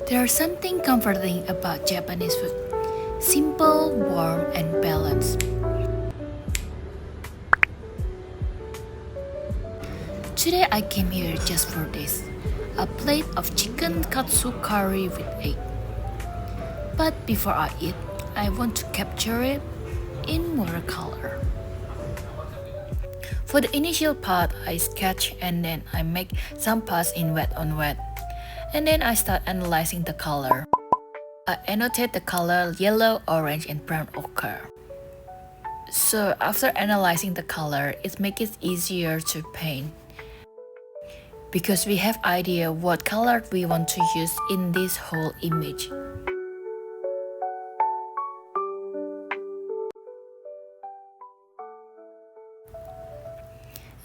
There's something comforting about Japanese food. Simple, warm, and balanced. Today I came here just for this. A plate of chicken katsu curry with egg. But before I eat, I want to capture it in watercolor. For the initial part, I sketch and then I make some parts in wet on wet. And then I start analyzing the color. I annotate the color yellow, orange, and brown ochre. So after analyzing the color, it makes it easier to paint. Because we have idea what color we want to use in this whole image.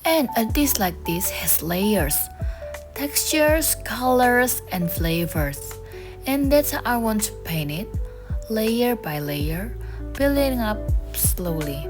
And a dish like this has layers, textures, colors, and flavors. And that's how I want to paint it, layer by layer, building up slowly.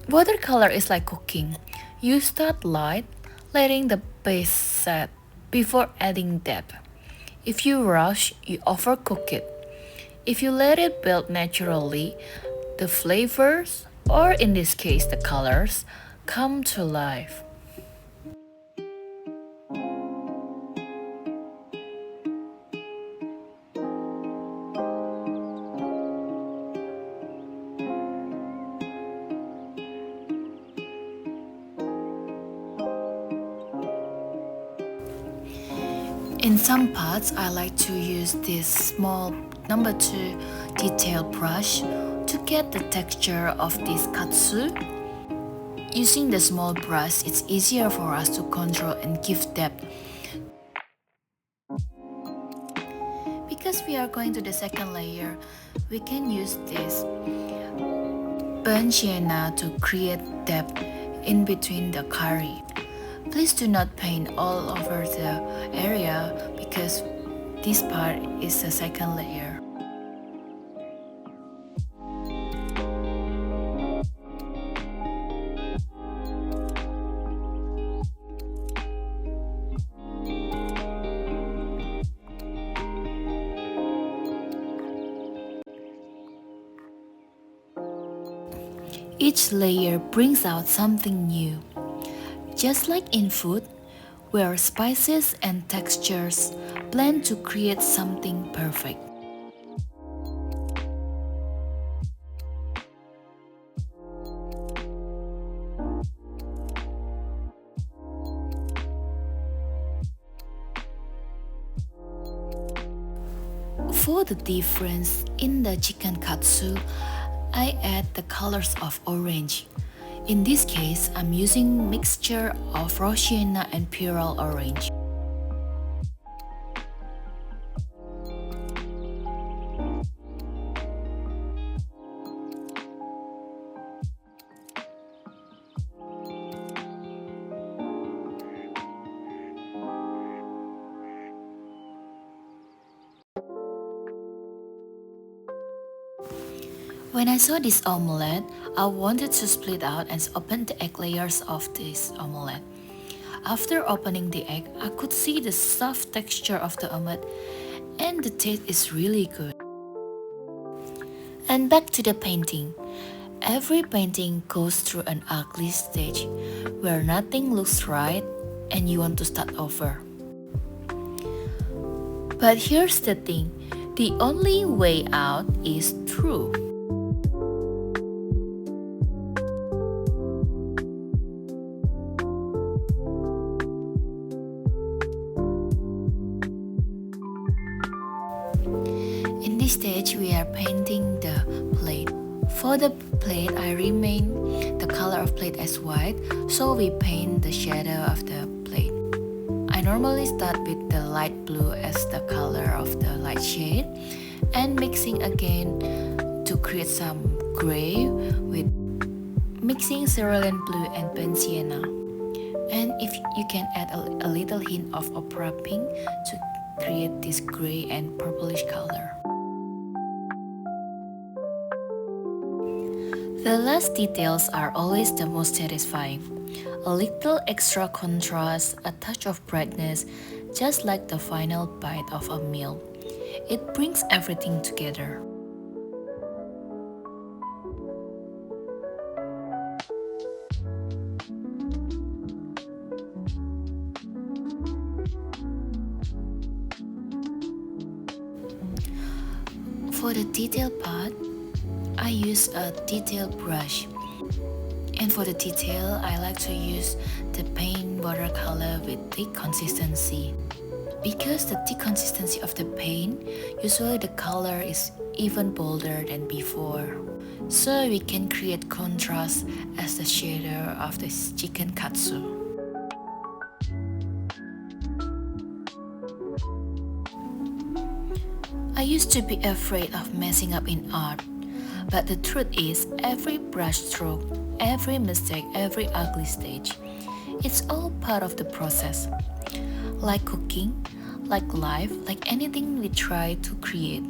Watercolor is like cooking. You start light, letting the base set before adding depth. If you rush, you overcook it. If you let it build naturally, the flavors, or in this case the colors, come to life. In some parts, I like to use this small number 2 detail brush to get the texture of this katsu. Using the small brush, it's easier for us to control and give depth. Because we are going to the second layer, we can use this burnt sienna to create depth in between the curry. Please do not paint all over the area because this part is the second layer. Each layer brings out something new. Just like in food, where spices and textures blend to create something perfect. For the difference in the chicken katsu, I add the colors of orange. In this case, I'm using mixture of raw sienna and pural orange. When I saw this omelette, I wanted to split out and open the egg layers of this omelette. After opening the egg, I could see the soft texture of the omelette and the taste is really good. And back to the painting. Every painting goes through an ugly stage where nothing looks right and you want to start over. But here's the thing, the only way out is through. In this stage, we are painting the plate. For the plate, I remain the color of plate as white, so we paint the shadow of the plate. I normally start with the light blue as the color of the light shade and mixing again to create some gray with mixing cerulean blue and burnt sienna. And if you can add a little hint of opera pink to create this gray and purplish color. The last details are always the most satisfying. A little extra contrast, a touch of brightness, just like the final bite of a meal. It brings everything together. For the detail part, I use a detail brush. And for the detail, I like to use the paint watercolor with thick consistency. Because the thick consistency of the paint, usually the color is even bolder than before. So we can create contrast as the shader of the chicken katsu. I used to be afraid of messing up in art, but the truth is every brush stroke, every mistake, every ugly stage, it's all part of the process. Like cooking, like life, like anything we try to create.